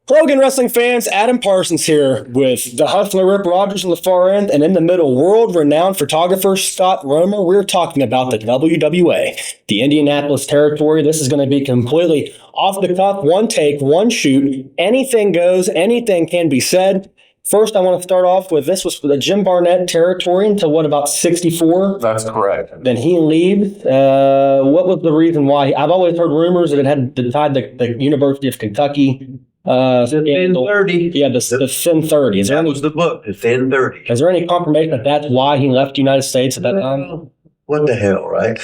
Hello again, wrestling fans. Adam Parsons here with the Hustler Rip Rogers on the far end, and in the middle, world-renowned photographer Scott Romer. We're talking about the WWA, the Indianapolis territory. This is going to be completely off the cuff, one take, one shoot. Anything goes, anything can be said. First, I want to start off with this was the Jim Barnett territory until what, about 64? That's correct. Then he leaves. What was the reason why? I've always heard rumors that it had tied the University of Kentucky. The Thin 30. Yeah, the Thin 30. Is there That any, was the book, The Thin 30. is there any confirmation that that's why he left the United States at that time? What the hell, right?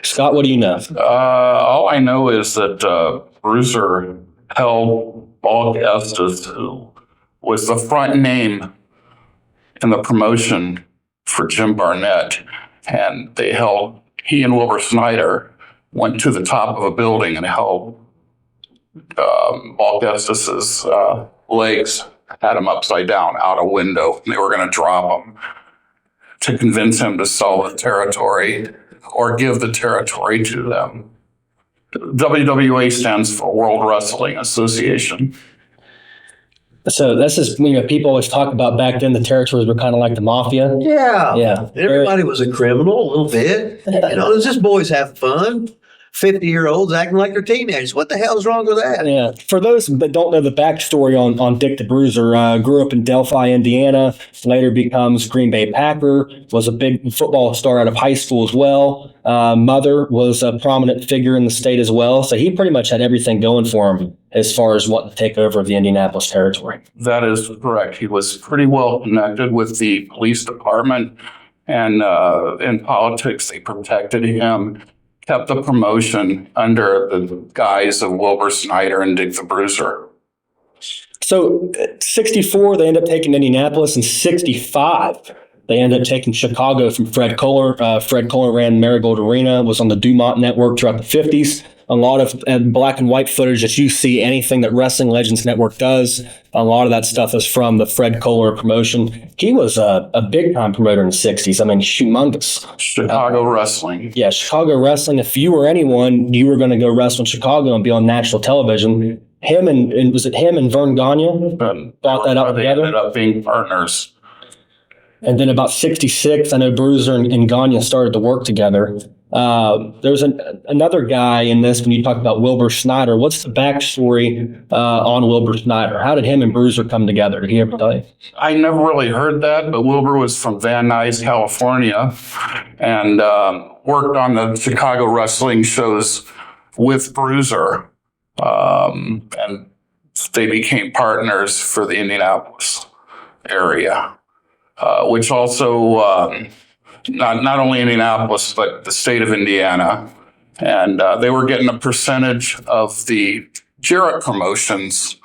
Scott, what do you know? All I know is that Bruiser held Paul Estes, who was the front name in the promotion for Jim Barnett, and he and Wilbur Snyder went to the top of a building and held Paul Estes' legs, had him upside down out a window, and they were going to drop him to convince him to sell the territory or give the territory to them. WWA stands for World Wrestling Association. So this is, people always talk about back then the territories were kind of like the mafia. Yeah. Yeah. Everybody was a criminal a little bit. Just boys have fun. 50-year-olds acting like they're teenagers. What the hell is wrong with that? Yeah. For those that don't know the backstory on Dick the Bruiser, grew up in Delphi, Indiana, later becomes Green Bay Packer, was a big football star out of high school as well. Mother was a prominent figure in the state as well. So he pretty much had everything going for him as far as wanting to take over the Indianapolis territory. That is correct. He was pretty well connected with the police department, and in politics, they protected him. Kept the promotion under the guise of Wilbur Snyder and Dick the Bruiser. So 64, they end up taking Indianapolis. In 65, they end up taking Chicago from Fred Kohler. Fred Kohler ran Marigold Arena, was on the Dumont Network throughout the 50s. A lot of black and white footage that you see, anything that Wrestling Legends Network does, a lot of that stuff is from the Fred Kohler promotion. He was a big-time promoter in the 60s. I mean, humongous. Chicago wrestling. Yeah, Chicago wrestling. If you were anyone, you were going to go wrestle in Chicago and be on national television. Him and was it him and Vern Gagne bought that up They together? ended up being partners. And then about 66, I know Bruiser and Gagne started to work together. There's another guy in this when you talk about Wilbur Snyder. What's the backstory on Wilbur Snyder? How did him and Bruiser come together? Did he ever tell you? I never really heard that, but Wilbur was from Van Nuys, California, and worked on the Chicago wrestling shows with Bruiser. And they became partners for the Indianapolis area, which also... Not only Indianapolis, but the state of Indiana. And they were getting a percentage of the Jarrett promotions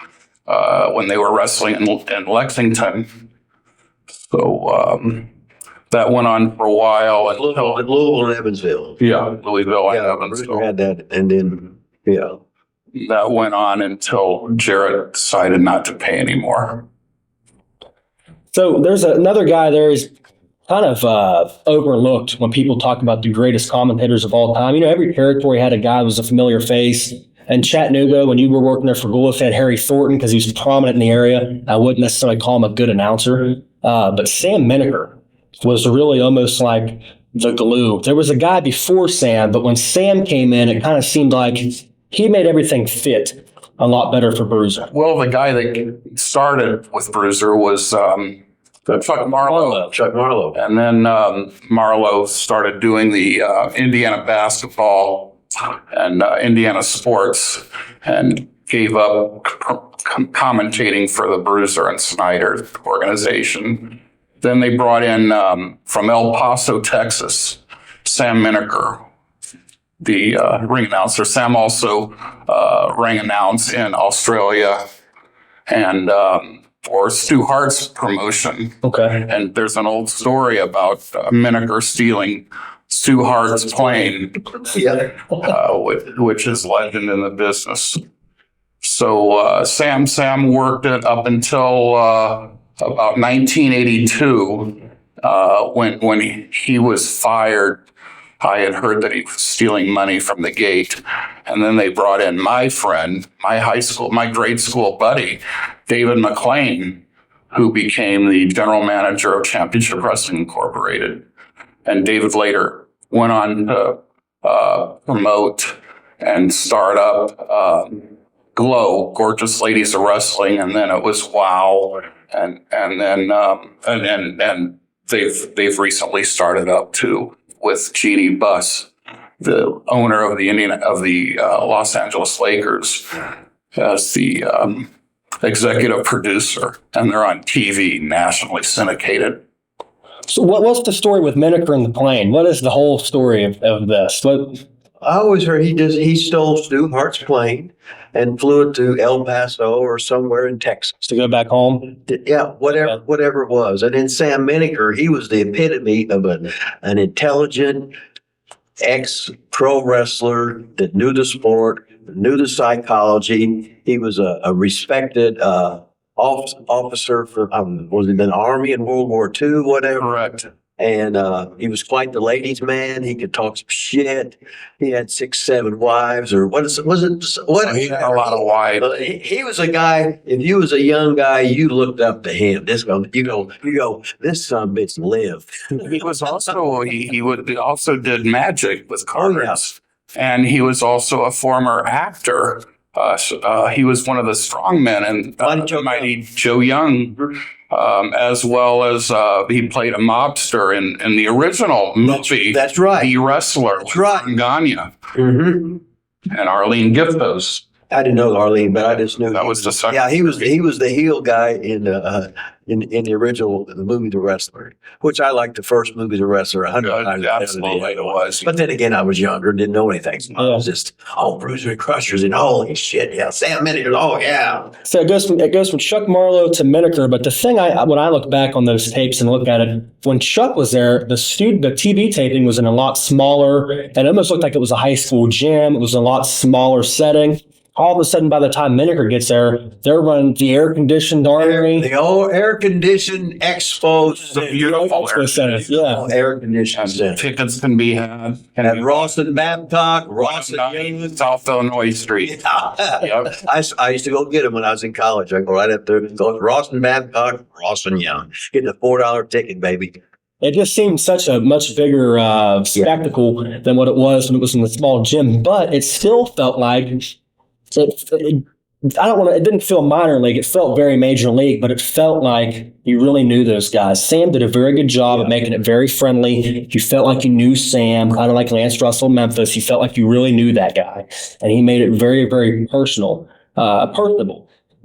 when they were wrestling in Lexington. So that went on for a while. Louisville and Evansville. Yeah, Louisville and Bruiser Evansville. had that, and then, That went on until Jarrett decided not to pay anymore. So there's another guy there. He's kind of overlooked when people talk about the greatest commentators of all time. Every territory had a guy who was a familiar face. And Chattanooga, when you were working there for Goulas, had Harry Thornton because he was prominent in the area. I wouldn't necessarily call him a good announcer. But Sam Mineker was really almost like the glue. There was a guy before Sam, but when Sam came in, it kind of seemed like he made everything fit a lot better for Bruiser. Well, the guy that started with Bruiser was... Chuck Marlowe. Chuck Marlowe. And then Marlowe started doing the Indiana basketball and Indiana sports and gave up commentating for the Bruiser and Snyder organization. Then they brought in from El Paso, Texas, Sam Mineker, the ring announcer. Sam also ring announced in Australia and for Stu Hart's promotion. Okay. And there's an old story about Mineker stealing Stu Hart's plane, which is legend in the business. So Sam worked it up until about 1982 when he was fired I had heard that he was stealing money from the gate. And then they brought in my friend, my grade school buddy, David McLean, who became the general manager of Championship Wrestling Incorporated. And David later went on to promote and start up Glow, Gorgeous Ladies of Wrestling, and then it was WOW, and then they've recently started up too with Jeannie Buss, the owner of the Los Angeles Lakers, as the executive producer, and they're on TV, nationally syndicated. So what's the story with Miniker and the plane? What is the whole story of this? I always heard he stole Stu Hart's plane and flew it to El Paso or somewhere in Texas. To go back home? Yeah, whatever it was. And then Sam Miniker, he was the epitome of an intelligent ex-pro wrestler that knew the sport, knew the psychology. He was a respected officer for, was it the Army in World War II, whatever? Correct. And he was quite the ladies' man. He could talk some shit. He had 6, 7 wives, or what is it? Was it what? He had a lot of wives. He was a guy. If you was a young guy, you looked up to him. You go. This son of a bitch lived. He was also he also did magic with cards, and he was also a former actor. He was one of the strongmen in Mighty Joe Young, as well as he played a mobster in the original movie. That's right. The Wrestler. That's right. Gagne Mm-hmm. and Arlene Giftos. I didn't know Arlene, but I just knew That was the second. Yeah, he was the heel guy in the original movie The Wrestler, which I liked the first movie The Wrestler 100 times. Absolutely, it was. But then again, I was younger, didn't know anything. So I was just Bruiser and Crushers and holy shit, yeah, Sam Miniker, oh yeah. So it goes from Chuck Marlowe to Miniker, but the thing when I look back on those tapes and look at it, when Chuck was there, the TV taping was in a lot smaller, and it almost looked like it was a high school gym. It was a lot smaller setting. All of a sudden, by the time Miniker gets there, they're running the air-conditioned armory. The old air-conditioned expo. The beautiful center. Yeah. Air-conditioned center. Tickets can be had. At Ross and Babcock, Ross and Young. South Illinois Street. Yep. I used to go get them when I was in college. I go right up there, go to Ross and Babcock, Ross and Young. Get the $4 ticket, baby. It just seemed such a much bigger spectacle than what it was when it was in the small gym, but it still felt like it didn't feel minor league. It felt very major league, but it felt like you really knew those guys. Sam did a very good job of making it very friendly. You felt like you knew Sam, kind of like Lance Russell Memphis. You felt like you really knew that guy, and he made it very, very personable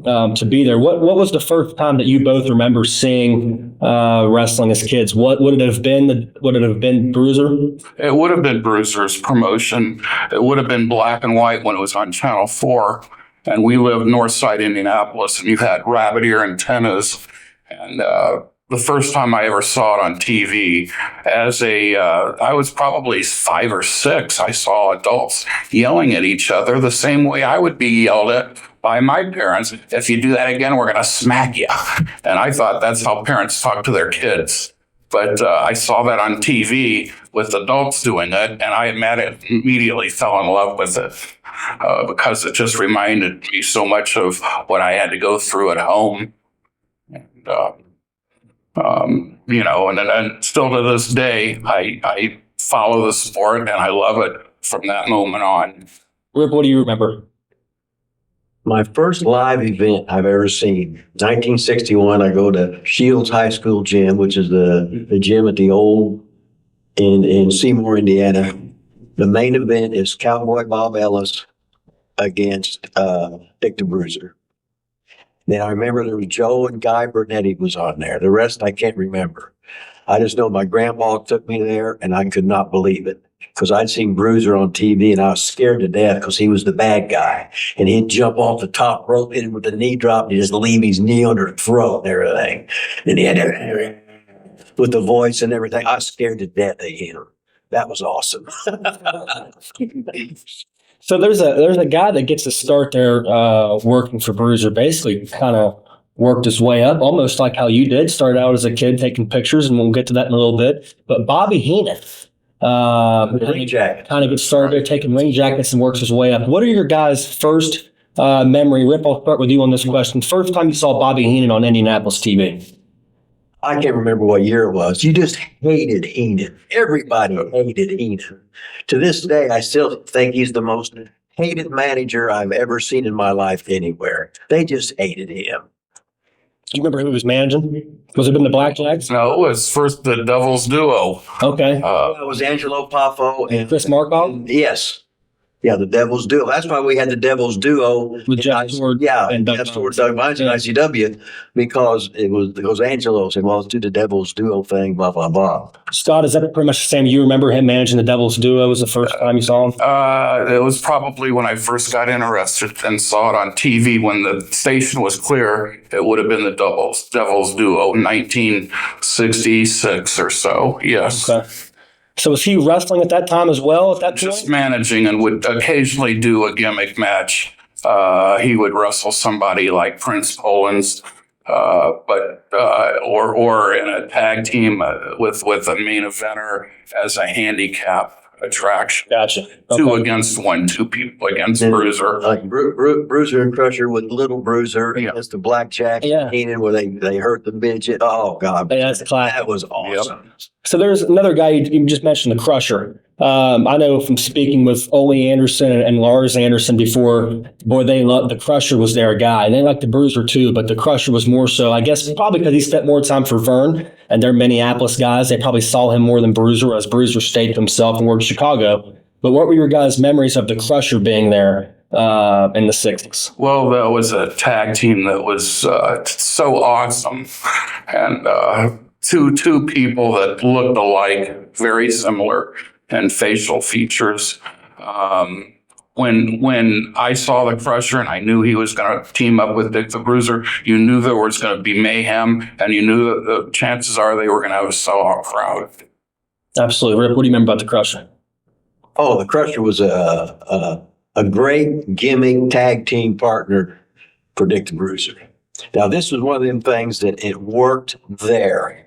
to be there. What was the first time that you both remember seeing wrestling as kids? What would it have been? Would it have been Bruiser? It would have been Bruiser's promotion. It would have been black and white when it was on Channel 4. And we lived north side Indianapolis, and you had rabbit ear antennas. And the first time I ever saw it on TV, I was probably 5 or 6, I saw adults yelling at each other the same way I would be yelled at by my parents. If you do that again, we're going to smack you. And I thought that's how parents talk to their kids. But I saw that on TV with adults doing it, and I immediately fell in love with it because it just reminded me so much of what I had to go through at home. And, and still to this day, I follow the sport and I love it from that moment on. Rip, what do you remember? My first live event I've ever seen, 1961, I go to Shields High School gym, which is the gym at the old in Seymour, Indiana. The main event is Cowboy Bob Ellis against Dick the Bruiser. Then I remember there was Joe and Guy Bernetti was on there. The rest I can't remember. I just know my grandpa took me there and I could not believe it because I'd seen Bruiser on TV and I was scared to death because he was the bad guy. And he'd jump off the top rope, hit him with the knee drop, and he'd just leave his knee under the throat and everything. And he had to, with the voice and everything. I was scared to death of him. That was awesome. So there's a guy that gets to start there working for Bruiser, basically kind of worked his way up, almost like how you did. Started out as a kid taking pictures, and we'll get to that in a little bit. But Bobby Heenan, Ring jacket. Kind of gets started there, taking ring jackets and works his way up. What are your guys' first memory? Rip, I'll start with you on this question. First time you saw Bobby Heenan on Indianapolis TV? I can't remember what year it was. You just hated Heenan. Everybody hated Heenan. To this day, I still think he's the most hated manager I've ever seen in my life anywhere. They just hated him. Do you remember who was managing? Was it been the Blackjacks? No, it was first the Devils duo. Okay. It was Angelo Poffo and Chris Markov? Yes. Yeah, the Devils duo. That's why we had the Devils duo With Jeff Stewart and Doug Jeff Stewart, Doug Mines in ICW, because it was Angelo said, "Well, let's do the Devils duo thing." Blah blah blah. Scott, is that pretty much the same? You remember him managing the Devils duo? Was the first time you saw him? It was probably when I first got interested and saw it on TV when the station was clear. It would have been the Devils duo, 1966 or so. Yes. Okay. So was he wrestling at that time as well? At that Just point, managing and would occasionally do a gimmick match. He would wrestle somebody like Prince Poland's, or in a tag team with a main eventer as a handicap attraction. gotcha. Two Okay. against one, two people against Then, Bruiser. Like Bruiser and Crusher with Little Bruiser Yeah. against the Blackjack. Yeah. Heenan where they hurt the midget. Oh God, Yeah, that's classic. that was awesome. So there's another guy you just mentioned, the Crusher. I know from speaking with Ole Anderson and Lars Anderson before, boy, they loved the Crusher was their guy. And they liked the Bruiser too, but the Crusher was more so, I guess, probably because he spent more time for Vern and they're Minneapolis guys. They probably saw him more than Bruiser, as Bruiser stayed to himself and worked in Chicago. But what were your guys' memories of the Crusher being there in the 60s? Well, that was a tag team that was so awesome. And two people that looked alike, very similar in facial features. When I saw the Crusher and I knew he was going to team up with Dick the Bruiser, you knew there was going to be mayhem, and you knew that the chances are they were going to have a sellout crowd. Absolutely. Rip, what do you remember about the Crusher? Oh, the Crusher was a great gimmick tag team partner for Dick the Bruiser. Now, this was one of them things that it worked there,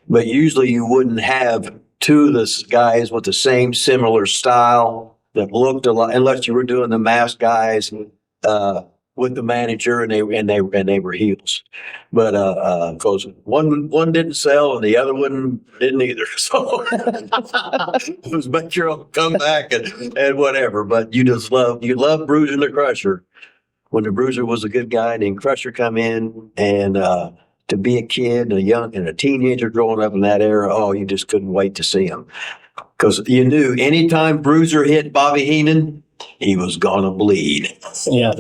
but usually you wouldn't have two of the guys with the same similar style that looked a lot, unless you were doing the masked guys with the manager and they were heels. But because one didn't sell and the other one didn't either, so it was make your own comeback and whatever. But you love Bruiser and the Crusher. When the Bruiser was a good guy, and then Crusher come in, and to be a kid and a teenager growing up in that era, oh, you just couldn't wait to see him. Because you knew anytime Bruiser hit Bobby Heenan, he was gonna bleed. Yeah.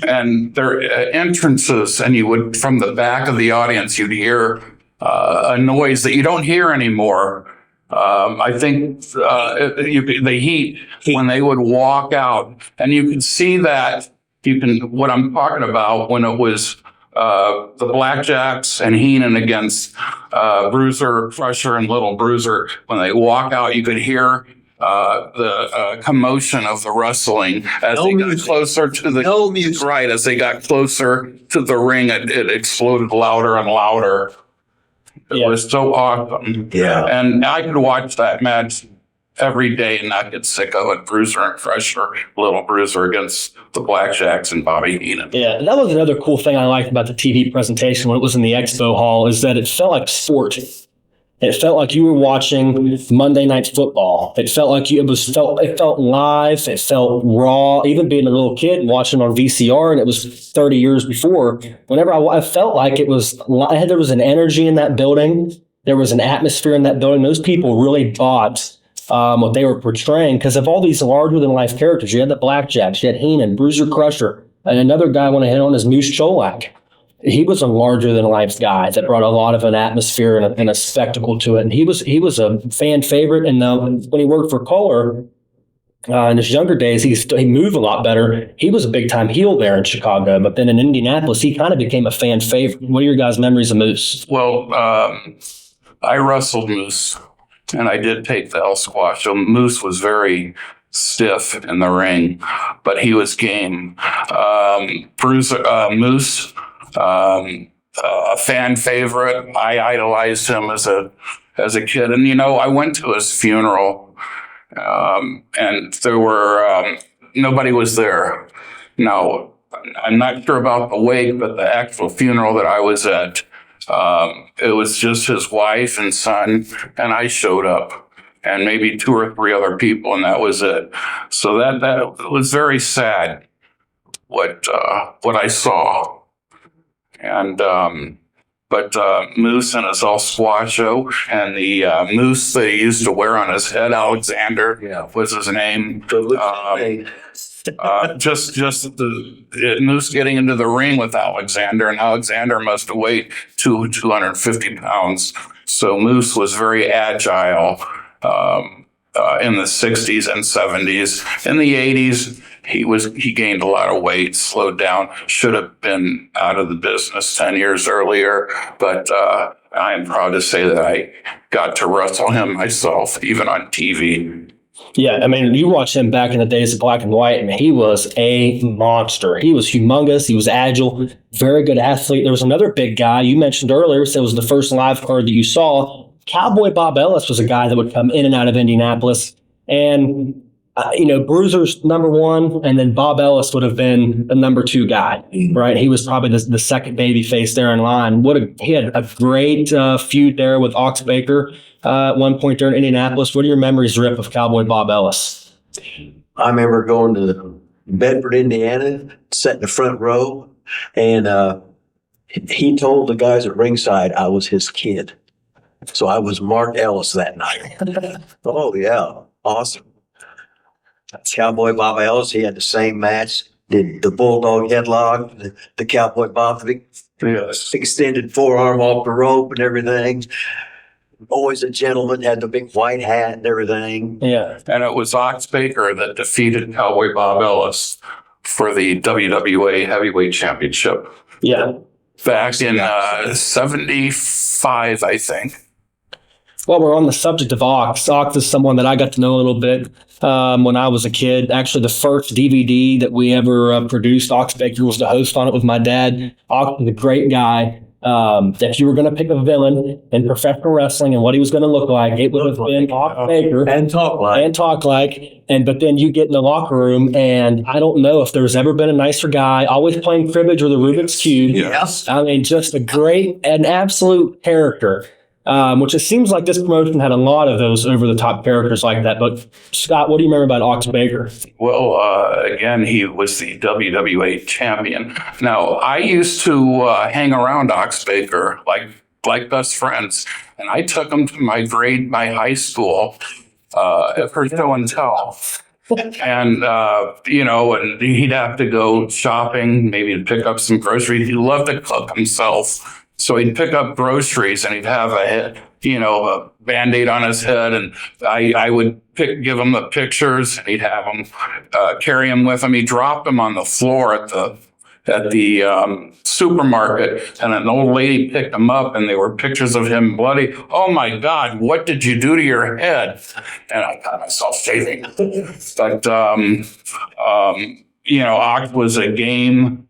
And their entrances, and you would, from the back of the audience, you'd hear a noise that you don't hear anymore. I think the heat when they would walk out, and you could see that. What I'm talking about when it was the Blackjacks and Heenan against Bruiser, Crusher, and Little Bruiser. When they walk out, you could hear the commotion of the wrestling as they got closer to the music. Right, as they got closer to the ring, it exploded louder and louder. It was so awesome. Yeah, and I could watch that match every day and not get sick of it. Bruiser and Crusher, Little Bruiser against the Blackjacks and Bobby Heenan. Yeah, that was another cool thing I liked about the TV presentation when it was in the expo hall, is that it felt like sport. It felt like you were watching Monday Night Football. It felt like it felt live. It felt raw. Even being a little kid and watching on VCR, and it was 30 years before. Whenever I felt like there was an energy in that building. There was an atmosphere in that building. Those people really bought what they were portraying because of all these larger than life characters. You had the Blackjacks, you had Heenan, Bruiser, Crusher, and another guy I want to hit on is Moose Cholak. He was a larger than life guy that brought a lot of an atmosphere and a spectacle to it. And he was a fan favorite. And when he worked for Kohler in his younger days, he moved a lot better. He was a big time heel there in Chicago. But then in Indianapolis, he kind of became a fan favorite. What are your guys' memories of Moose? Well, I wrestled Moose, and I did take the L squash. So Moose was very stiff in the ring, but he was game. Moose, a fan favorite. I idolized him as as a kid. And, I went to his funeral, and there were, nobody was there. Now, I'm not sure about the wake, but the actual funeral that I was at, it was just his wife and son, and I showed up, and maybe 2 or 3 other people, and that was it. So that was very sad what I saw. And but Moose and his El Squacho, and the moose that he used to wear on his head, Alexander was his name. Just the Moose getting into the ring with Alexander, and Alexander must have weighed 250 pounds. So Moose was very agile in the 60s and 70s. In the 80s, he gained a lot of weight, slowed down, should have been out of the business 10 years earlier. But I am proud to say that I got to wrestle him myself, even on TV. Yeah, I mean, you watch him back in the days of black and white, and he was a monster. He was humongous. He was agile, very good athlete. There was another big guy you mentioned earlier, so it was the first live card that you saw. Cowboy Bob Ellis was a guy that would come in and out of Indianapolis. And, Bruiser's number 1, and then Bob Ellis would have been the number 2 guy, right? He was probably the second baby face there in line. He had a great feud there with Ox Baker at one point there in Indianapolis. What are your memories, Rip, of Cowboy Bob Ellis? I remember going to Bedford, Indiana, sat in the front row, and he told the guys at ringside I was his kid. So I was Mark Ellis that night. Oh, yeah. Awesome. Cowboy Bob Ellis, he had the same match, did the Bulldog headlock, the Cowboy Bob, the extended forearm off the rope and everything. Always a gentleman, had the big white hat and everything. Yeah. And it was Ox Baker that defeated Cowboy Bob Ellis for the WWA Heavyweight Championship. Yeah. Back in 75, I think. Well, we're on the subject of Ox. Ox is someone that I got to know a little bit when I was a kid. Actually, the first DVD that we ever produced, Ox Baker was the host on it with my dad. Ox was a great guy. If you were going to pick a villain in professional wrestling and what he was going to look like, it would have been Ox Baker. And talk like. But then you get in the locker room, and I don't know if there's ever been a nicer guy, always playing cribbage or the Rubik's Cube. Yes. I mean, just an absolute character. Which it seems like this promotion had a lot of those over-the-top characters like that. But, Scott, what do you remember about Ox Baker? Well, again, he was the WWA champion. Now, I used to hang around Ox Baker like best friends, and I took him to my high school for show and tell. And, and he'd have to go shopping, maybe to pick up some groceries. He loved to cook himself. So he'd pick up groceries, and he'd have a Band-Aid on his head, and I would give him the pictures, and he'd have him carry him with him. He dropped them on the floor at the supermarket, and an old lady picked them up, and they were pictures of him bloody. Oh my God, what did you do to your head? And I got myself shaving. But Ox was a game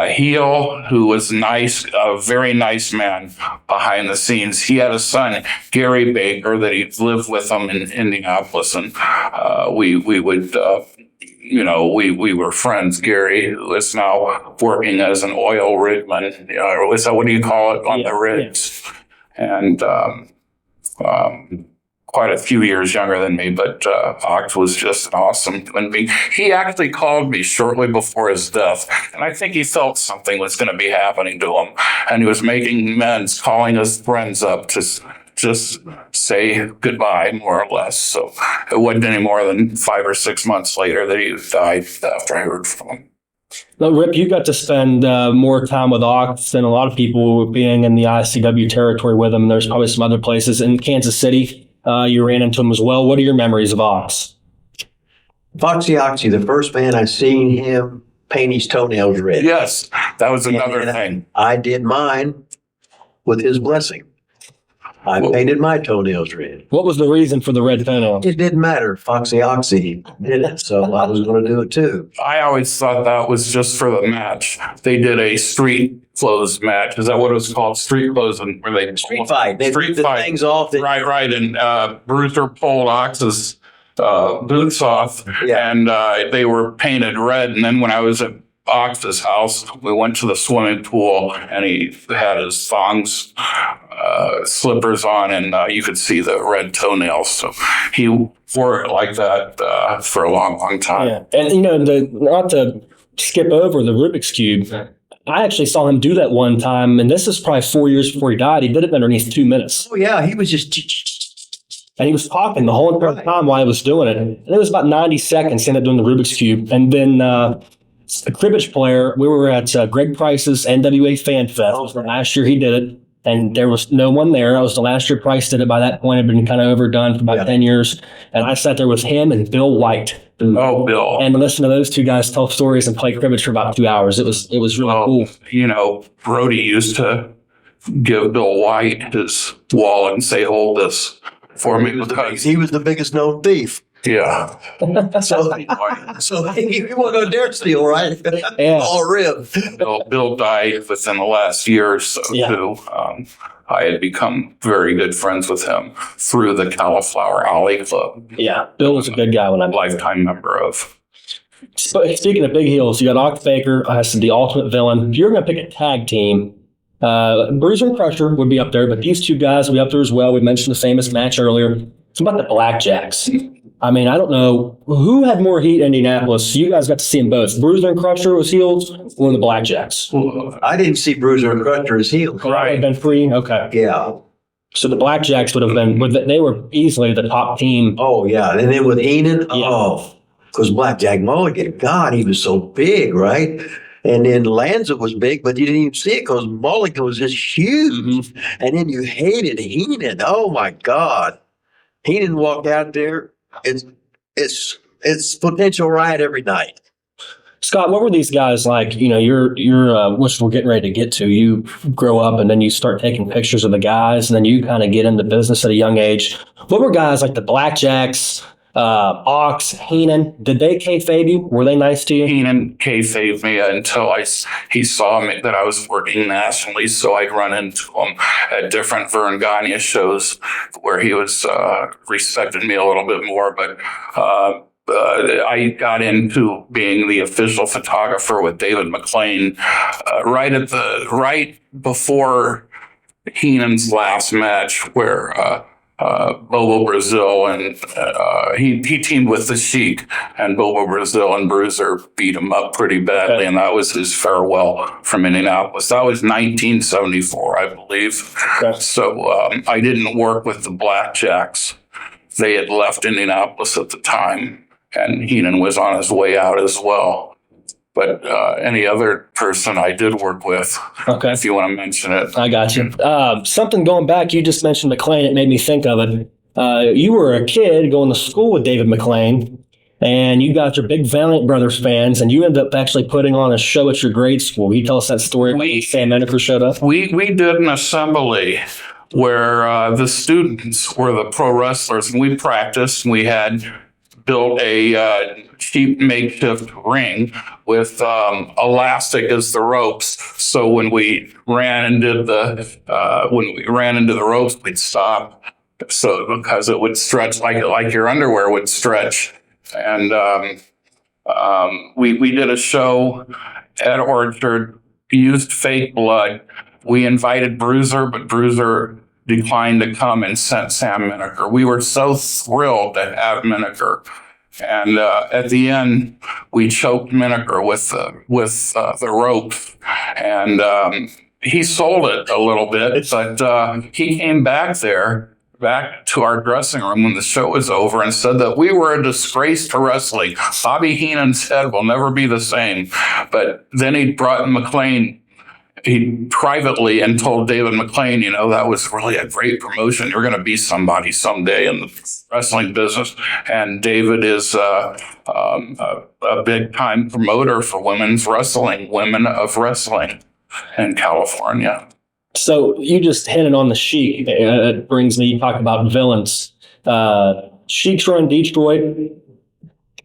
heel who was nice, a very nice man behind the scenes. He had a son, Gary Baker, that he lived with him in Indianapolis, and we would, we were friends. Gary, who is now working as an oil rigman, is that what do you call it, on the rigs? And quite a few years younger than me, but Ox was just an awesome human being. He actually called me shortly before his death, and I think he felt something was going to be happening to him, and he was making amends, calling his friends up to just say goodbye, more or less. So it wasn't any more than 5 or 6 months later that he died after I heard from him. Now, Rip, you got to spend more time with Ox than a lot of people being in the ICW territory with him. There's probably some other places in Kansas City. You ran into him as well. What are your memories of Ox? Foxy Oxy, the first man I seen him paint his toenails red. Yes, that was another thing. I did mine with his blessing. I painted my toenails red. What was the reason for the red toenails? It didn't matter. Foxy Oxy did it, so I was going to do it too. I always thought that was just for the match. They did a street clothes match. Is that what it was called? Street clothes, and where they Street fight. They Street ripped the fight. things off. Right. And Bruiser pulled Ox's boots off, Yeah. and they were painted red. And then when I was at Ox's house, we went to the swimming pool, and he had his thongs, slippers on, and you could see the red toenails. So he wore it like that for a long, long time. Yeah, and not to skip over the Rubik's Cube, I actually saw him do that one time, and this is probably 4 years before he died. He did it underneath 2 minutes. Oh, yeah. He was just. And he was talking the whole entire time while he was doing it. And it was about 90 seconds he ended up doing the Rubik's Cube. And then a cribbage player, we were at Greg Price's NWA Fan Fest. Last year he did it, and there was no one there. That was the last year Price did it. By that point, it had been kind of overdone for about 10 years. And I sat there with him and Bill White. Oh, Bill. And listen to those two guys tell stories and play cribbage for about 2 hours. It was really cool. Brody used to give Bill White his wallet and say, "Hold this for me," because He was the biggest known thief. yeah. So he wasn't going to dare steal, right? Yeah. All ribbed. Bill died within the last year or so too. I had become very good friends with him through the Cauliflower Alley Club. Yeah, Bill was a good guy when I met him. Lifetime member of. But speaking of big heels, you got Ox Baker as the ultimate villain. If you're going to pick a tag team, Bruiser and Crusher would be up there, but these two guys would be up there as well. We mentioned the famous match earlier. It's about the Blackjacks. I mean, I don't know who had more heat in Indianapolis. You guys got to see them both. Bruiser and Crusher was heels, or the Blackjacks. I didn't see Bruiser and Crusher as heels. Right. Had been free. Okay. Yeah. So the Blackjacks would have been. They were easily the top team. Oh, yeah. And then with Heenan, because Blackjack Mulligan, God, he was so big, right? And then Lanza was big, but you didn't even see it because Mulligan was just huge. Mm-hmm. And then you hated Heenan. Oh, my God. Heenan walked out there. It's potential riot every night. Scott, what were these guys like? You're which we're getting ready to get to. You grow up and then you start taking pictures of the guys, and then you kind of get into business at a young age. What were guys like the Blackjacks, Ox, Heenan? Did they kayfabe you? Were they nice to you? Heenan kayfabed me until he saw me that I was working nationally, so I'd run into him at different Vern Gagne shows where he was respected me a little bit more. But I got into being the official photographer with David McLean right before Heenan's last match, where Bobo Brazil and he teamed with the Sheik, and Bobo Brazil and Bruiser beat him up pretty badly, and that was his farewell from Indianapolis. That was 1974, I believe. Okay. So I didn't work with the Blackjacks. They had left Indianapolis at the time, and Heenan was on his way out as well. But any other person I did work with, if you want to mention it. I got you. Something going back, you just mentioned McLean. It made me think of it. You were a kid going to school with David McLean, and you got your big Valiant Brothers fans, and you ended up actually putting on a show at your grade school. Can you tell us that story when Sam Menaker showed up? We did an assembly where the students were the pro wrestlers, and we practiced, and we had built a cheap makeshift ring with elastic as the ropes. So when we ran into the ropes, we'd stop. So because it would stretch like your underwear would stretch. And we did a show at Orchard, used fake blood. We invited Bruiser, but Bruiser declined to come and sent Sam Menaker. We were so thrilled to have Menaker. And at the end, we choked Menaker with the rope. And he sold it a little bit, but he came back to our dressing room when the show was over and said that we were a disgrace to wrestling. Bobby Heenan's head will never be the same. But then he brought McLean. He privately and told David McLean, that was really a great promotion. You're going to be somebody someday in the wrestling business. And David is a big time promoter for women's wrestling, Women of Wrestling in California. So you just hinted on the Sheik. It brings me, you talk about villains. Sheik's run Detroit.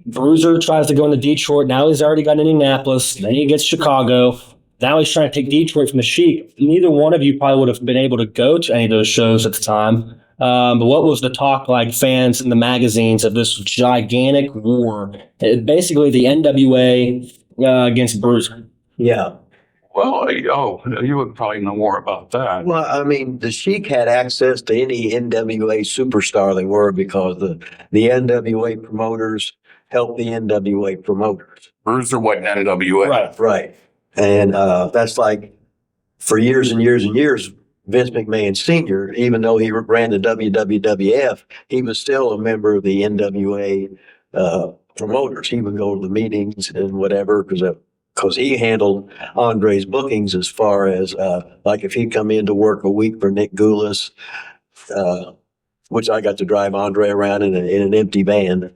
Bruiser tries to go into Detroit. Now he's already got Indianapolis. Then he gets Chicago. Now he's trying to take Detroit from the Sheik. Neither one of you probably would have been able to go to any of those shows at the time. But what was the talk like, fans in the magazines, of this gigantic war? Basically, the NWA against Bruiser. Yeah. Well, you would probably know more about that. Well, I mean, the Sheik had access to any NWA superstar they were because the NWA promoters helped the NWA promoters. Bruiser wasn't NWA. Right. Right. And that's like for years and years and years, Vince McMahon Sr., even though he ran the WWF, he was still a member of the NWA promoters. He would go to the meetings and whatever because he handled Andre's bookings as far as like if he'd come in to work a week for Nick Goulas, which I got to drive Andre around in an empty van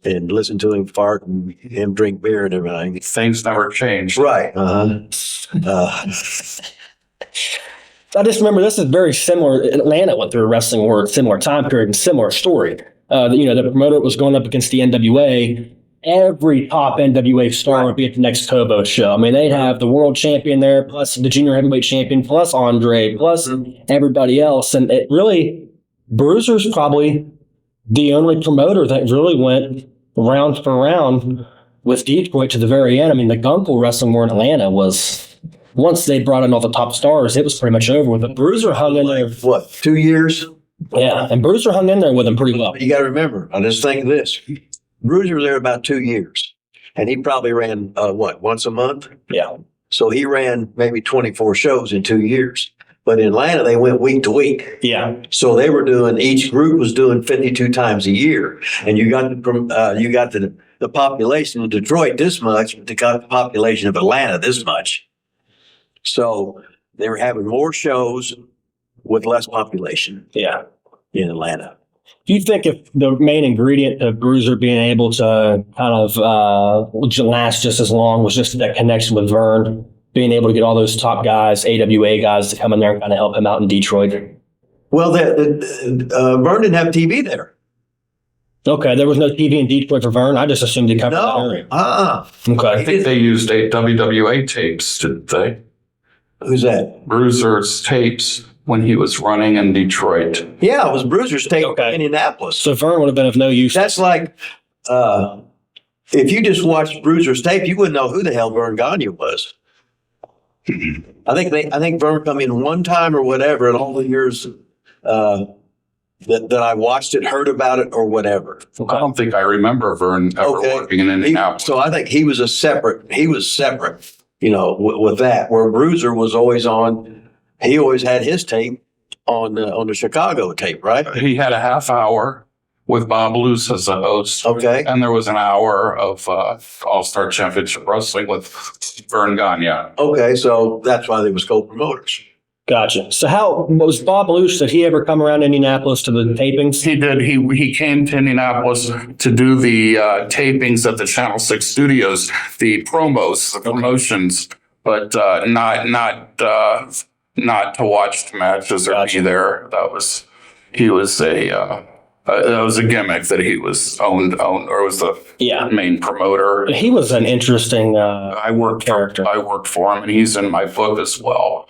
and listen to him fart and him drink beer and everything. Things never changed. Right. I just remember this is very similar. Atlanta went through a wrestling war, similar time period, and similar story. The promoter was going up against the NWA. Every top NWA star would be at the next Kobo show. I mean, they'd have the world champion there, plus the junior heavyweight champion, plus Andre, plus everybody else. And it really, Bruiser's probably the only promoter that really went round for round with Detroit to the very end. I mean, the Gunkel wrestling war in Atlanta was, once they brought in all the top stars, it was pretty much over with. But Bruiser hung in there. What, 2 years? Yeah, and Bruiser hung in there with him pretty well. You got to remember, I just think of this. Bruiser was there about 2 years, and he probably ran, once a month? Yeah. So he ran maybe 24 shows in 2 years. But in Atlanta, they went week to week. Yeah. So they were doing, each group was doing 52 times a year. And you got the population of Detroit this much, but you got the population of Atlanta this much. So they were having more shows with less population. Yeah. In Atlanta. Do you think if the main ingredient of Bruiser being able to kind of last just as long was just that connection with Vern, being able to get all those top guys, AWA guys, to come in there and kind of help him out in Detroit? Well, Vern didn't have TV there. Okay, there was no TV in Detroit for Vern. I just assumed he covered that area. Okay. I think they used WWA tapes, didn't they? Who's that? Bruiser's tapes when he was running in Detroit. Yeah, it was Bruiser's tape in Indianapolis. So Vern would have been of no use. That's like, if you just watched Bruiser's tape, you wouldn't know who the hell Vern Gagne was. I think Vern come in one time or whatever in all the years that I watched it, heard about it, or whatever. I don't think I remember Vern ever working in Indianapolis. So I think he was separate, with that, where Bruiser was always on. He always had his tape on the Chicago tape, right? He had a half hour with Bob Luce as a host. Okay. And there was an hour of All-Star Championship Wrestling with Vern Gagne. Okay, so that's why they was co-promoters. Gotcha. So how was Bob Luce? Did he ever come around Indianapolis to the tapings? He did. He came to Indianapolis to do the tapings at the Channel 6 studios, the promos, the promotions, but not to watch the matches or be there. That was a gimmick that he was owned or was the main promoter. He was an interesting character. I worked for him, and he's in my book as well.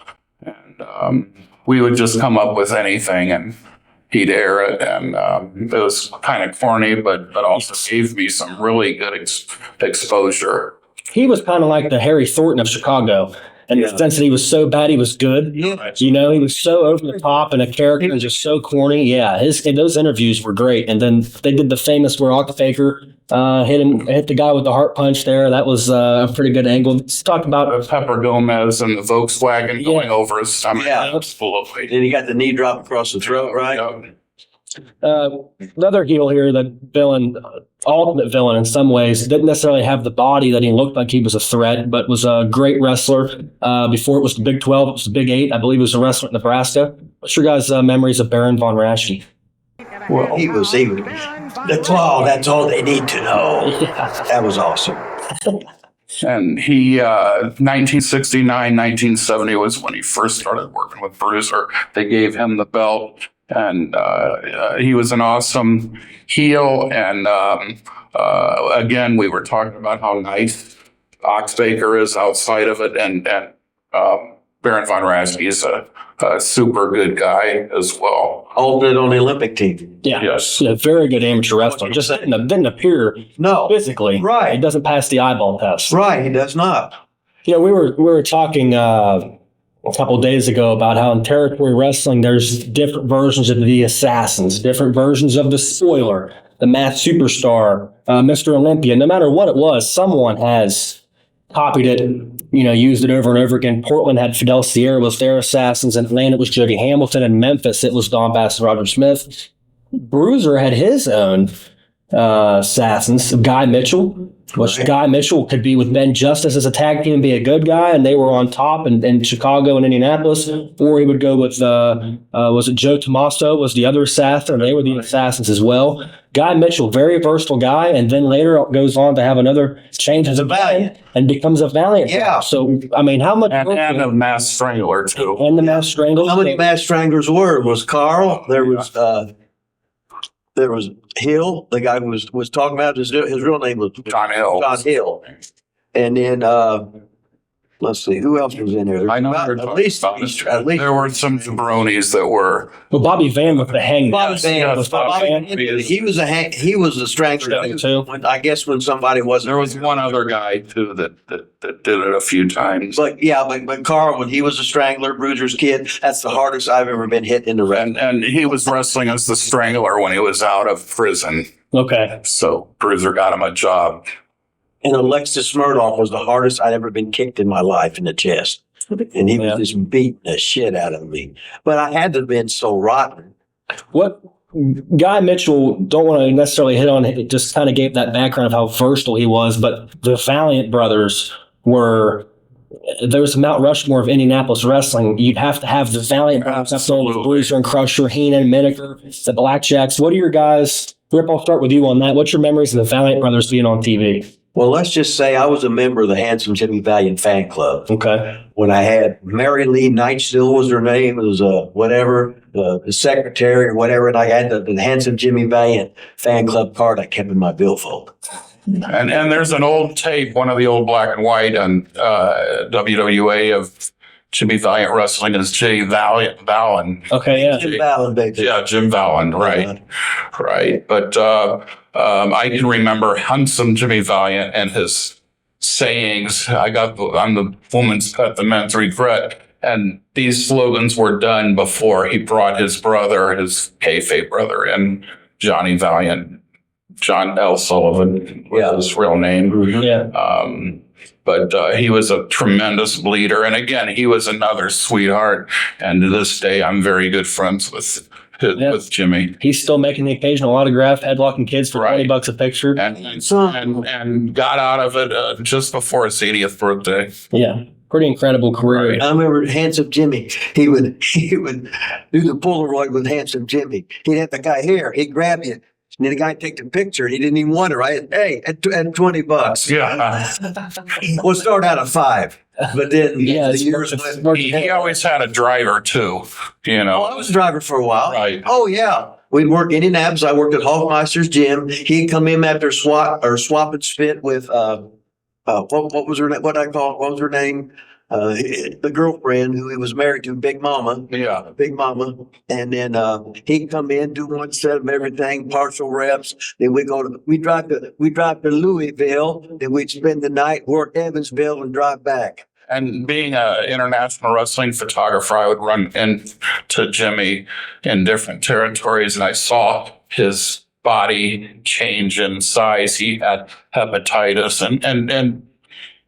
And we would just come up with anything, and he'd air it, and it was kind of corny, but also gave me some really good exposure. He was kind of like the Harry Thornton of Chicago. In the sense that he was so bad, he was good. Yeah. You know, he was so over the top and a character and just so corny. Yeah, those interviews were great. And then they did the famous where Rock Faker hit the guy with the heart punch there. That was a pretty good angle. Let's talk about Pepper Gomez and the Volkswagen going over his stomach. Yeah, absolutely. Then he got the knee drop across the throat, right? Yeah. Another heel here, the villain, ultimate villain in some ways, didn't necessarily have the body that he looked like he was a threat, but was a great wrestler. Before it was the Big 12, it was the Big 8. I believe he was a wrestler in Nebraska. What's your guys' memories of Baron von Raschke? Well, he was the claw. That's all they need to know. Yeah. That was awesome. And he, 1969, 1970 was when he first started working with Bruiser. They gave him the belt, and he was an awesome heel. And again, we were talking about how nice Oxbaker is outside of it, and Baron von Raschke is a super good guy as well. Alternate on the Olympic team. Yeah. Yes. A very good amateur wrestler. Just didn't appear No. physically. Right. He doesn't pass the eyeball test. Right, he does not. Yeah, we were talking a couple days ago about how in territory wrestling there's different versions of the Assassins, different versions of the Spoiler, the Math Superstar, Mr. Olympia. No matter what it was, someone has copied it, used it over and over again. Portland had Fidel Sierra was their Assassins. In Atlanta, it was Jody Hamilton. In Memphis, it was Don Bass and Roger Smith. Bruiser had his own Assassins. Guy Mitchell, which Guy Mitchell could be with Ben Justice as a tag team and be a good guy, and they were on top in Chicago and Indianapolis. Or he would go with, was it Joe Tommaso was the other assassin, and they were the Assassins as well. Guy Mitchell, very versatile guy, and then later goes on to have another change as a Valiant and becomes a Valiant. Yeah. So, I mean, how much... And a Mass Strangler, too. And the Mass Strangle. How many Mass Stranglers were? Was Carl? There was Hill, the guy who was talking about his real name was John Hill. John Hill. And then let's see, who else was in there? I know About- you're at talking least about it. at least There were some jabronis that were. Well, Bobby Van with the hangman. Bobby Van. yes, Was Bobby Bobby Van. Van. He was a strangler Yeah, too. I guess when somebody wasn't. There was one other guy too that did it a few times. But Carl, when he was a strangler, Bruiser's kid, that's the hardest I've ever been hit in the ring. And he was wrestling as the Strangler when he was out of prison. Okay. So Bruiser got him a job. And Alexis Murdoch was the hardest I'd ever been kicked in my life in the chest. And he was just beating the shit out of me. But I had to have been so rotten. What Guy Mitchell, don't want to necessarily hit on it, just kind of gave that background of how versatile he was, but the Valiant brothers there was a Mount Rushmore of Indianapolis wrestling. You'd have to have the Valiant brothers, Absolutely. Bruiser and Crusher, Heenan, Miniker, the Blackjacks. What are your guys, Rip, I'll start with you on that. What's your memories of the Valiant brothers being on TV? Well, let's just say I was a member of the Handsome Jimmy Valiant fan club. Okay. When I had Mary Lee Nightstill was her name. It was the secretary or whatever. And I had the Handsome Jimmy Valiant fan club card I kept in my billfold. And there's an old tape, one of the old black and white on WWA of Jimmy Valiant wrestling as Jay Vallon. Okay, yeah. Jim Vallon, baby. Yeah, Jim Vallon, right. Right. But I can remember Handsome Jimmy Valiant and his sayings. I'm the woman's pet, the men's regret. And these slogans were done before he brought his brother, his kayfabe brother in, Johnny Valiant. John L. Sullivan was his real name. Yeah. But he was a tremendous leader. And again, he was another sweetheart. And to this day, I'm very good friends with Jimmy. He's still making the occasional autograph, headlocking kids for Right. $20 a picture. And got out of it just before his 80th birthday. Yeah. Pretty incredible career. Right. I remember Handsome Jimmy. He would do the Polaroid with Handsome Jimmy. He'd have the guy here. He'd grab you. And then the guy take the picture. He didn't even want it, right? Hey, at $20. Yeah. We'll start out at $5. But then Yeah, the years went. He always had a driver too, you know. I was a driver for a while. Right. Oh, yeah. We'd work in Indianapolis. I worked at Hoffmeister's gym. He'd come in after swap and spit with, what was her name? What was her name? The girlfriend who he was married to, Big Mama. Yeah. Big Mama. And then he'd come in, do one set of everything, partial reps. Then we drive to Louisville. Then we'd spend the night, work Evansville, and drive back. And being an international wrestling photographer, I would run into Jimmy in different territories, and I saw his body change in size. He had hepatitis, and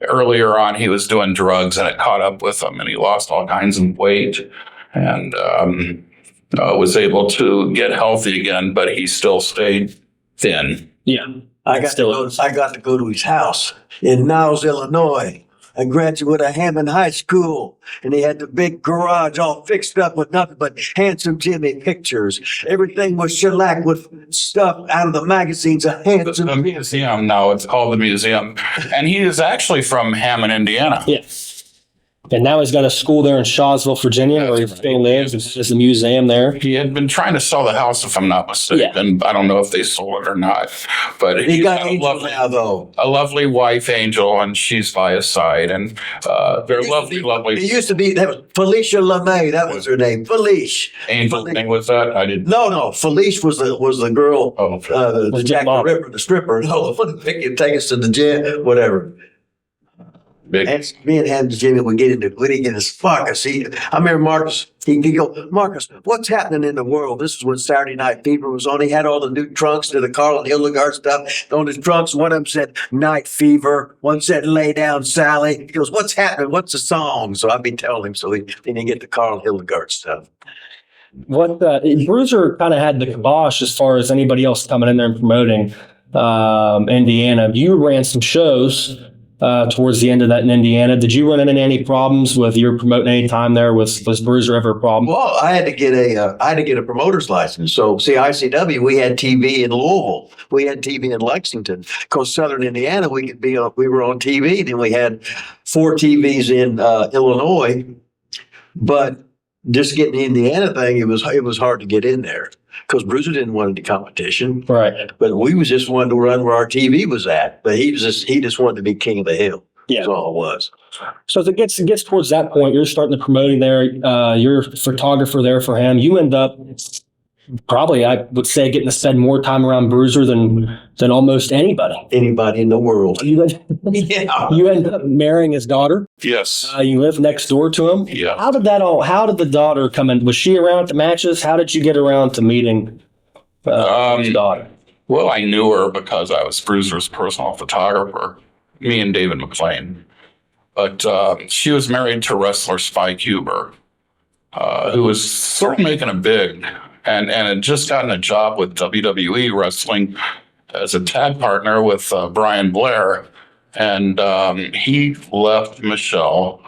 earlier on, he was doing drugs, and it caught up with him, and he lost all kinds of weight, and was able to get healthy again, but he still stayed thin. Yeah. I got to go to his house in Niles, Illinois. a graduate of Hammond High School. And he had the big garage all fixed up with nothing but Handsome Jimmy pictures. Everything was shellac with stuff out of the magazines of Handsome The Jimmy. museum now, it's called the museum. And he is actually from Hammond, Indiana. Yeah. And now he's got a school there in Shawsville, Virginia, where he still lives. There's a museum there. He had been trying to sell the house, if I'm not mistaken. I don't know if they sold it or not. But He he's got got Angel now, though. a lovely wife, Angel, and she's by his side. And they're lovely. It used to be, that was Felicia LeMay. That was her name. Felicia. Angel thing was that? I didn't. No. Felicia was the girl, Oh, the Jack the Ripper, the stripper. No, the one that take us to the gym, whatever. Big. And me and Handsome Jimmy would get into when he get his Marcus. I remember Marcus. He'd go, Marcus, what's happening in the world? This is when Saturday Night Fever was on. He had all the new trunks to the Carl and Hildegard stuff on his trunks. One of them said Night Fever. One said Lay Down Sally. He goes, what's happening? What's the song? So I'd be telling him. So he didn't get the Carl and Hildegard stuff. What Bruiser kind of had the kibosh as far as anybody else coming in there and promoting Indiana. You ran some shows towards the end of that in Indiana. Did you run into any problems with your promoting any time there? Was Bruiser ever a problem? Well, I had to get a promoter's license. So, see, ICW, we had TV in Louisville, we had TV in Lexington. Because Southern Indiana, we were on TV. Then we had 4 TVs in Illinois. But just getting the Indiana thing, it was hard to get in there because Bruiser didn't want any competition. Right. But we was just wanting to run where our TV was at. But he just wanted to be king of the hill. Yeah. That's all it was. So as it gets towards that point, you're starting to promoting there. You're a photographer there for him. You end up probably, I would say, getting to spend more time around Bruiser than almost anybody. Anybody in the world. You Yeah. end up marrying his daughter. Yes. You live next door to him. Yeah. How did the daughter come in? Was she around at the matches? How did you get around to meeting his daughter? Well, I knew her because I was Bruiser's personal photographer, me and David McLean. But she was married to wrestler Spike Huber, who was sort of making a big and had just gotten a job with WWE wrestling as a tag partner with Brian Blair. And he left Michelle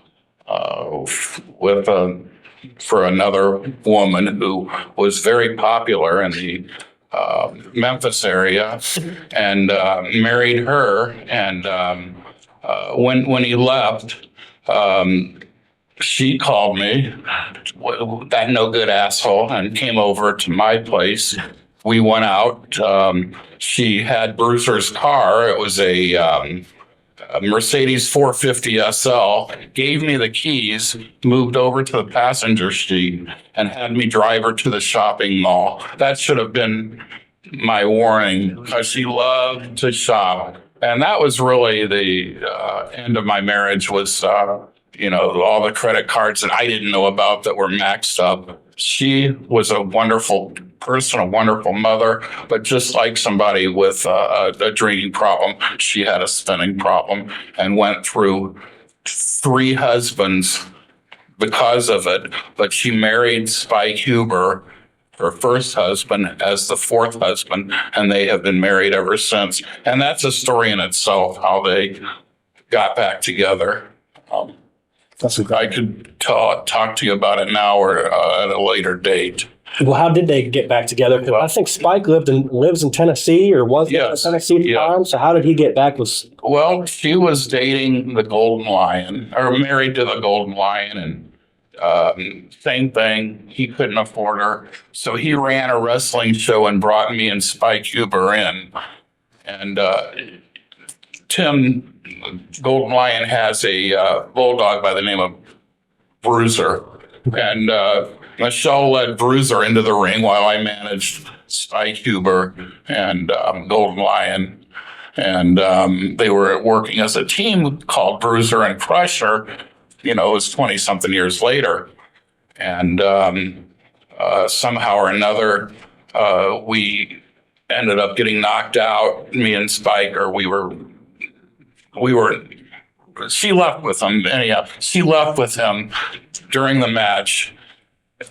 for another woman who was very popular in the Memphis area, and married her. And when he left, she called me, that no good asshole, and came over to my place. We went out. She had Bruiser's car. It was a Mercedes 450 SL, gave me the keys, moved over to the passenger seat, and had me drive her to the shopping mall. That should have been my warning because she loved to shop. And that was really the end of my marriage was, all the credit cards that I didn't know about that were maxed up. She was a wonderful person, a wonderful mother, but just like somebody with a drinking problem, she had a spending problem and went through 3 husbands because of it. But she married Spike Huber, her first husband, as the 4th husband, and they have been married ever since. And that's a story in itself, how they got back together. I could talk to you about it now or at a later date. Well, how did they get back together? Because I think Spike lives in Tennessee or was in Tennessee at the time. So how did he get back with? Well, she was dating the Golden Lion, or married to the Golden Lion, and same thing. He couldn't afford her, so he ran a wrestling show and brought me and Spike Huber in. And Tim Golden Lion has a bulldog by the name of Bruiser, and Michelle led Bruiser into the ring while I managed Spike Huber and Golden Lion. And they were working as a team called Bruiser and Crusher. It was 20-something years later. And somehow or another, we ended up getting knocked out, me and Spike, or she left with him. Anyhow, she left with him during the match.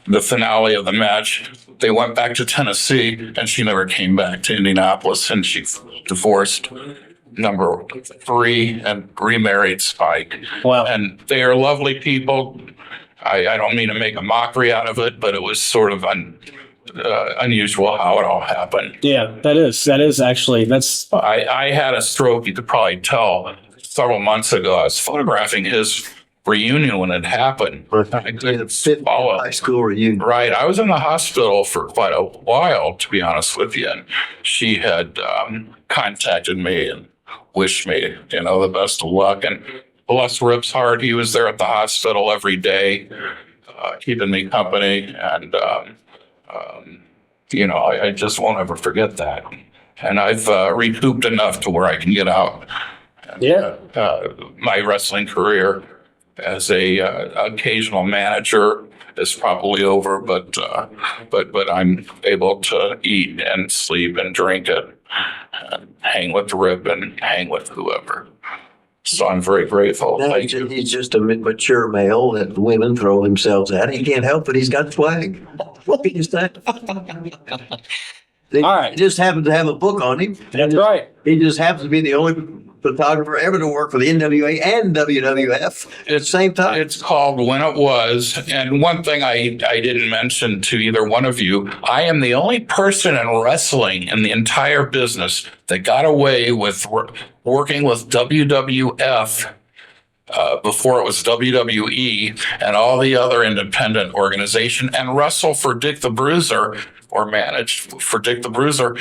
The finale of the match, they went back to Tennessee, and she never came back to Indianapolis, and she divorced. number 3 and remarried Spike. Wow. And they are lovely people. I don't mean to make a mockery out of it, but it was sort of unusual how it all happened. Yeah, that is actually, that's, I had a stroke, you could probably tell, several months ago. I was photographing his reunion when it happened. I couldn't follow. High school reunion. Right. I was in the hospital for quite a while, to be honest with you. And she had contacted me and wished me, the best of luck. And bless Rip's heart, he was there at the hospital every day, keeping me company. And, I just won't ever forget that. And I've recouped enough to where I can get out. And, Yeah. My wrestling career as a occasional manager is probably over, but I'm able to eat and sleep and drink it and hang with Rip and hang with whoever. So I'm very grateful. No, he's just a mature male that women throw themselves at. He can't help it. He's got swag. What can you say? All right. He just happens to have a book on him. That's right. He just happens to be the only photographer ever to work for the NWA and WWF at the same time. It's called When It Was. And one thing I didn't mention to either one of you, I am the only person in wrestling in the entire business that got away with working with WWF before it was WWE and all the other independent organization, and wrestle for Dick the Bruiser, or managed for Dick the Bruiser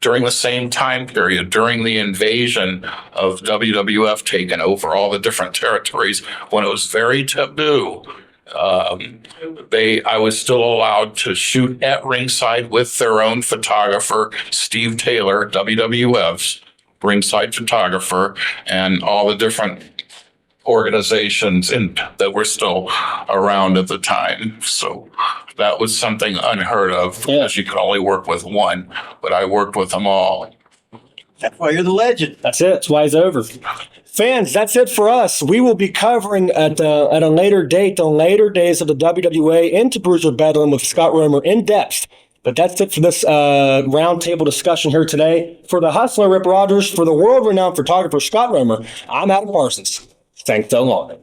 during the same time period, during the invasion of WWF taking over all the different territories when it was very taboo. I was still allowed to shoot at ringside with their own photographer, Steve Taylor, WWF's ringside photographer, and all the different organizations that were still around at the time. So that was something unheard of, because you could only work with one, but I worked with them all. That's why you're the legend. That's it. That's why it's over. Fans, that's it for us. We will be covering at a later date the later days of the WWA into Bruiser Bedlam with Scott Romer in depth. But that's it for this roundtable discussion here today. For the hustler Rip Rogers, for the world-renowned photographer Scott Romer, I'm Adam Parsons. Thanks so long.